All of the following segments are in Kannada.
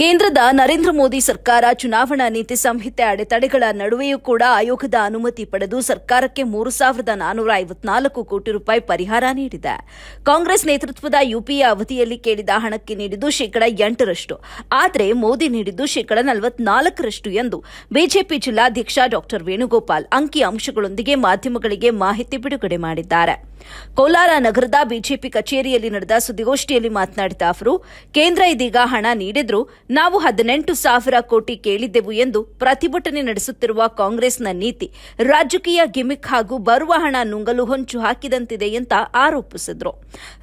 ಕೇಂದ್ರದ ನರೇಂದ್ರ ಮೋದಿ ಸರ್ಕಾರ ಚುನಾವಣಾ ನೀತಿ ಸಂಹಿತೆ ಅಡೆತಡೆಗಳ ನಡುವೆಯೂ ಕೂಡ ಆಯೋಗದ ಅನುಮತಿ ಪಡೆದು ಸರ್ಕಾರಕ್ಕೆ 3,454 ಕೋಟಿ ರೂಪಾಯಿ ಪರಿಹಾರ ನೀಡಿದೆ. ಕಾಂಗ್ರೆಸ್ ನೇತೃತ್ವದ ಯುಪಿಎ ಅವಧಿಯಲ್ಲಿ ಕೇಳಿದ ಹಣಕ್ಕೆ ನೀಡಿದ್ದು ಶೇಕಡ 8%, ಆದರೆ ಮೋದಿ ನೀಡಿದ್ದು ಶೇಕಡ 44% ಎಂದು ಬಿಜೆಪಿ ಜಿಲ್ಲಾಧ್ಯಕ್ಷ ಡಾ ವೇಣುಗೋಪಾಲ್ ಅಂಕಿ ಅಂಶಗಳೊಂದಿಗೆ ಮಾಧ್ಯಮಗಳಿಗೆ ಮಾಹಿತಿ ಬಿಡುಗಡೆ ಮಾಡಿದ್ದಾರೆ. ಕೋಲಾರ ನಗರದ ಬಿಜೆಪಿ ಕಚೇರಿಯಲ್ಲಿ ನಡೆದ ಸುದ್ದಿಗೋಷ್ಠಿಯಲ್ಲಿ ಮಾತನಾಡಿದ ಅವರು, ಕೇಂದ್ರ ಇದೀಗ ಹಣ ನೀಡಿದ್ರು ನಾವು 18,000 ಕೋಟಿ ಕೇಳಿದ್ದೆವು ಎಂದು ಪ್ರತಿಭಟನೆ ನಡೆಸುತ್ತಿರುವ ಕಾಂಗ್ರೆಸ್ನ ನೀತಿ ರಾಜಕೀಯ ಗಿಮಿಕ್ ಹಾಗೂ ಬರುವ ಹಣ ನುಂಗಲು ಹೊಂಚು ಹಾಕಿದಂತಿದೆ ಅಂತ ಆರೋಪಿಸಿದರು.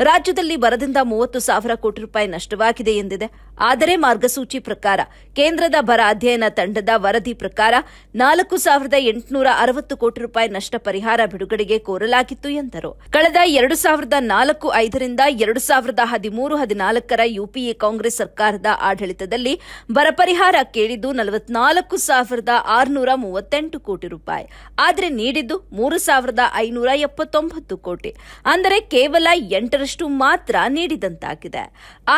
ರಾಜ್ಯದಲ್ಲಿ ಬರದಿಂದ 30,000 ಕೋಟಿ ರೂಪಾಯಿ ನಷ್ಟವಾಗಿದೆ ಎಂದಿದೆ. ಆದರೆ ಮಾರ್ಗಸೂಚಿ ಪ್ರಕಾರ ಕೇಂದ್ರದ ಬರ ಅಧ್ಯಯನ ತಂಡದ ವರದಿ ಪ್ರಕಾರ 4,860 ಕೋಟಿ ರೂಪಾಯಿ ನಷ್ಟ ಪರಿಹಾರ ಬಿಡುಗಡೆಗೆ ಕೋರಲಾಗಿತ್ತು ಎಂದರು. ಕಳೆದ 2004-05ರಿಂದ 2013-14 ಯುಪಿಎ ಕಾಂಗ್ರೆಸ್ ಸರ್ಕಾರದ ಆಡಳಿತದಲ್ಲಿ ಬರ ಪರಿಹಾರ ಕೇಳಿದ್ದು 44,638 ಕೋಟಿ ರೂಪಾಯಿ, ಆದರೆ ನೀಡಿದ್ದು 3,579 ಕೋಟಿ, ಅಂದರೆ ಕೇವಲ 8% ಮಾತ್ರ ನೀಡಿದಂತಾಗಿದೆ.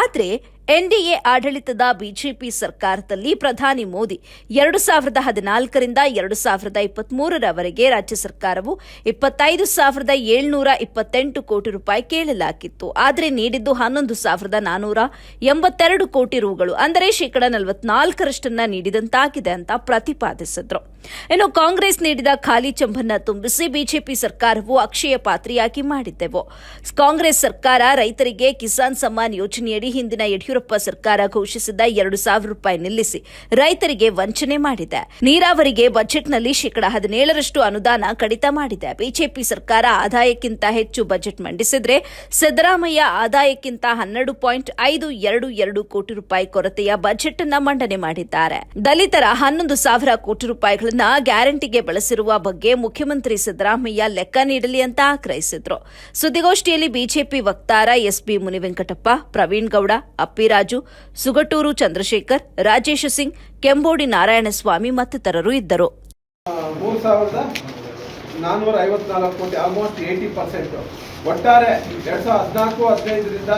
ಆದರೆ ಎನ್ಡಿಎ ಆಡಳಿತದ ಬಿಜೆಪಿ ಸರ್ಕಾರದಲ್ಲಿ ಪ್ರಧಾನಿ ಮೋದಿ 2014ರಿಂದ 2023ರವರೆಗೆ ರಾಜ್ಯ ಸರ್ಕಾರವು 25,728 ಕೋಟಿ ರೂಪಾಯಿ ಕೇಳಲಾಗಿತ್ತು, ಆದರೆ ನೀಡಿದ್ದು 11,482 ಕೋಟಿ ರೂಗಳು, ಅಂದರೆ ಶೇಕಡ 44% ನೀಡಿದಂತಾಗಿದೆ ಅಂತ ಪ್ರತಿಪಾದಿಸಿದ್ರು. ಇನ್ನು ಕಾಂಗ್ರೆಸ್ ನೀಡಿದ ಖಾಲಿ ಚೆಂಬನ್ನ ತುಂಬಿಸಿ ಬಿಜೆಪಿ ಸರ್ಕಾರವು ಅಕ್ಷಯ ಪಾತ್ರೆಯಾಗಿ ಮಾಡಿದ್ದೆವು. ಕಾಂಗ್ರೆಸ್ ಸರ್ಕಾರ ರೈತರಿಗೆ ಕಿಸಾನ್ ಸಮ್ಮಾನ್ ಯೋಜನೆಯಡಿ ಹಿಂದಿನ ಯಡಿಯೂರಪ್ಪ ಸರ್ಕಾರ ಘೋಷಿಸಿದ 2,000 ರೂಪಾಯಿ ನಿಲ್ಲಿಸಿ ರೈತರಿಗೆ ವಂಚನೆ ಮಾಡಿದೆ. ನೀರಾವರಿಗೆ ಬಜೆಟ್ನಲ್ಲಿ ಶೇಕಡ 17% ಅನುದಾನ ಕಡಿತ ಮಾಡಿದೆ. ಬಿಜೆಪಿ ಸರ್ಕಾರ ಆದಾಯಕ್ಕಿಂತ ಹೆಚ್ಚು ಬಜೆಟ್ ಮಂಡಿಸಿದ್ರೆ ಸಿದ್ದರಾಮಯ್ಯ ಆದಾಯಕ್ಕಿಂತ 12.522 ಕೋಟಿ ರೂಪಾಯಿ ಕೊರತೆಯ ಬಜೆಟ್ ಅನ್ನ ಮಂಡನೆ ಮಾಡಿದ್ದಾರೆ. ದಲಿತರ 11,000 ಕೋಟಿ ರೂಪಾಯಿಗಳನ್ನ ಗ್ಯಾರಂಟಿಗೆ ಬಳಸಿರುವ ಬಗ್ಗೆ ಮುಖ್ಯಮಂತ್ರಿ ಸಿದ್ದರಾಮಯ್ಯ ಲೆಕ್ಕ ನೀಡಲಿ ಅಂತ ಆಗ್ರಹಿಸಿದ್ರು. ಸುದ್ದಿಗೋಷ್ಠಿಯಲ್ಲಿ ಬಿಜೆಪಿ ವಕ್ತಾರ ಎಸ್ಬಿ ಮುನಿವೆಂಕಟಪ್ಪ, ಪ್ರವೀಣ್ ಗೌಡ, ಅಪ್ಪಿರಾಜು, ಸುಗಟೂರು ಚಂದ್ರಶೇಖರ್, ರಾಜೇಶ್ ಸಿಂಗ್, ಕೆಂಬೋಡಿ ನಾರಾಯಣಸ್ವಾಮಿ ಮತ್ತಿತರರು ಇದ್ದರು. 3,454 ಕೋಟಿ, ಆಲ್ಮೋಸ್ಟ್ 80%. ಒಟ್ಟಾರೆ 2014-15ರಿಂದ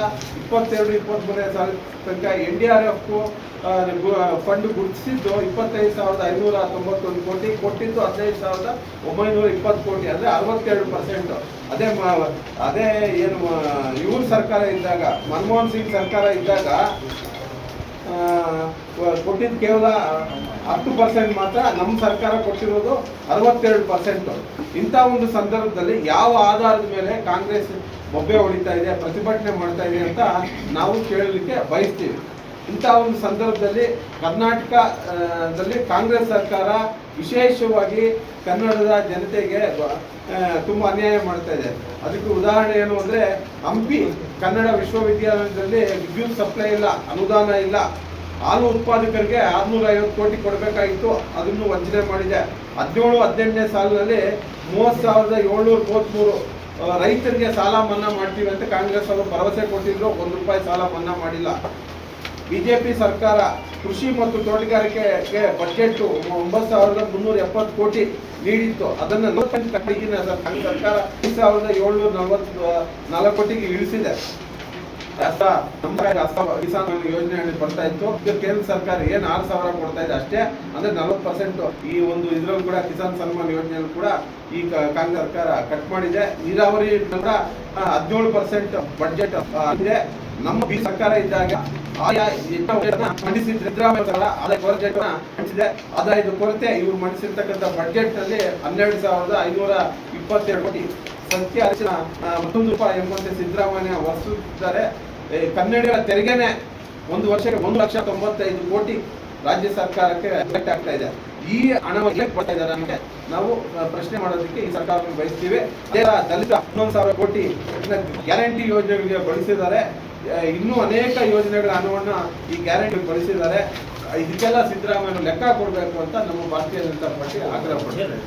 22-23 ತನಕ NDRF ಫಂಡ್ ಗುರುತಿಸಿದ್ದು 25,591 ಕೋಟಿ, ಕೊಟ್ಟಿದ್ದು 15,920 ಕೋಟಿ, ಅಂದರೆ 62%. ಅದೇ ಏನು ಇವ್ರ ಸರ್ಕಾರ ಇದ್ದಾಗ, ಮನಮೋಹನ್ ಸಿಂಗ್ ಸರ್ಕಾರ ಇದ್ದಾಗ ಕೊಟ್ಟಿದ್ದು ಕೇವಲ 10% ಮಾತ್ರ. ನಮ್ಮ ಸರ್ಕಾರ ಕೊಟ್ಟಿರೋದು 62%. ಇಂಥ ಒಂದು ಸಂದರ್ಭದಲ್ಲಿ ಯಾವ ಆಧಾರದ ಮೇಲೆ ಕಾಂಗ್ರೆಸ್ ಬೊಬ್ಬೆ ಹೊಡಿತಾ ಇದೆ, ಪ್ರತಿಭಟನೆ ಮಾಡ್ತಾ ಇದೆ ಅಂತ ನಾವು ಕೇಳಲಿಕ್ಕೆ ಬಯಸ್ತೀವಿ. ಇಂಥ ಒಂದು ಸಂದರ್ಭದಲ್ಲಿ ಕರ್ನಾಟಕದಲ್ಲಿ ಕಾಂಗ್ರೆಸ್ ಸರ್ಕಾರ ವಿಶೇಷವಾಗಿ ಕನ್ನಡದ ಜನತೆಗೆ ತುಂಬ ಅನ್ಯಾಯ ಮಾಡ್ತಾ ಇದೆ. ಅದಕ್ಕೆ ಉದಾಹರಣೆ ಏನು ಅಂದರೆ, ಹಂಪಿ ಕನ್ನಡ ವಿಶ್ವವಿದ್ಯಾಲಯದಲ್ಲಿ ವಿದ್ಯುತ್ ಸಪ್ಲೈ ಇಲ್ಲ, ಅನುದಾನ ಇಲ್ಲ. ಹಾಲು ಉತ್ಪಾದಕರಿಗೆ 650 ಕೋಟಿ ಕೊಡಬೇಕಾಗಿತ್ತು, ಅದನ್ನು ವಂಚನೆ ಮಾಡಿದೆ. 17-18ನೇ ಸಾಲಿನಲ್ಲಿ 30,733 ರೈತರಿಗೆ ಸಾಲ ಮನ್ನಾ ಮಾಡ್ತೀವಿ ಅಂತ ಕಾಂಗ್ರೆಸ್ ಅವರು ಭರವಸೆ ಕೊಟ್ಟಿದ್ರು. 1 ರೂಪಾಯಿ ಸಾಲ ಮನ್ನಾ ಮಾಡಿಲ್ಲ. ಬಿಜೆಪಿ ಸರ್ಕಾರ ಕೃಷಿ ಮತ್ತು ತೋಟಗಾರಿಕೆಗೆ ಬಜೆಟ್ 9,370 ಕೋಟಿ ನೀಡಿತ್ತು. ಅದನ್ನು ಸರ್ಕಾರ 5,744 ಕೋಟಿಗೆ ಇಳಿಸಿದೆ. ಕಿಸಾನ್ ಯೋಜನೆ ಬರ್ತಾ ಇತ್ತು. ಕೇಂದ್ರ ಸರ್ಕಾರ ಏನು 6,000 ಕೊಡ್ತಾ ಇದೆ ಅಷ್ಟೇ, ಅಂದ್ರೆ 40%. ಈ ಒಂದು ಇದ್ರಲ್ಲಿ ಕೂಡ ಕಿಸಾನ್ ಸನ್ಮಾನ್ ಯೋಜನೆಯನ್ನು ಕೂಡ ಈ ಕಾಂಗ್ರೆಸ್ ಸರ್ಕಾರ ಕಟ್ ಮಾಡಿದೆ. ನೀರಾವರಿ ಕೂಡ 17% ಬಜೆಟ್ ಇದೆ. ನಮ್ಮ ಬಿ ಸರ್ಕಾರ ಇದ್ದಾಗ ಮಂಡಿಸಿದ ಸಿದ್ದರಾಮಯ್ಯ ಆದಾಯ ಕೊರತೆ ಮಂಡಿಸಿದೆ. ಆದಾಯದ ಕೊರತೆ ಇವರು ಮಂಡಿಸಿರ್ತಕ್ಕಂಥ ಬಜೆಟ್ ನಲ್ಲಿ 12,522 ಕೋಟಿ. ಸಂಖ್ಯೆ ಮತ್ತೊಂದು ರೂಪಾಯಿ ಎಂಬಂತೆ ಸಿದ್ದರಾಮಯ್ಯ ಹೊರಿಸುತ್ತಿದ್ದಾರೆ. ಕನ್ನಡಿಗರ ತೆರಿಗೆನೆ ಒಂದು ವರ್ಷಕ್ಕೆ 1,95,000 ಕೋಟಿ ರಾಜ್ಯ ಸರ್ಕಾರಕ್ಕೆ ಕಲೆಕ್ಟ್ ಆಗ್ತಾ ಇದೆ. ಈ ಹಣವನ್ನು ಕೊಡ್ತಾ ಇದ್ದಾರೆ ಅಂತ ನಾವು ಪ್ರಶ್ನೆ ಮಾಡೋದಕ್ಕೆ ಈ ಸರ್ಕಾರವನ್ನು ಬಯಸ್ತೀವಿ. ದಲಿತ 11,000 ಕೋಟಿ ಗ್ಯಾರಂಟಿ ಯೋಜನೆಗಳಿಗೆ ಬಳಸಿದ್ದಾರೆ. ಇನ್ನೂ ಅನೇಕ ಯೋಜನೆಗಳ ಹಣವನ್ನು ಈ ಗ್ಯಾರಂಟಿ ಬಳಸಿದ್ದಾರೆ. ಇದಕ್ಕೆಲ್ಲ ಸಿದ್ದರಾಮಯ್ಯ ಲೆಕ್ಕ ಕೊಡಬೇಕು ಅಂತ ನಮ್ಮ ಭಾರತೀಯ ಜನತಾ ಪಾರ್ಟಿ ಆಗ್ರಹ ಪಡ್ತಾರೆ.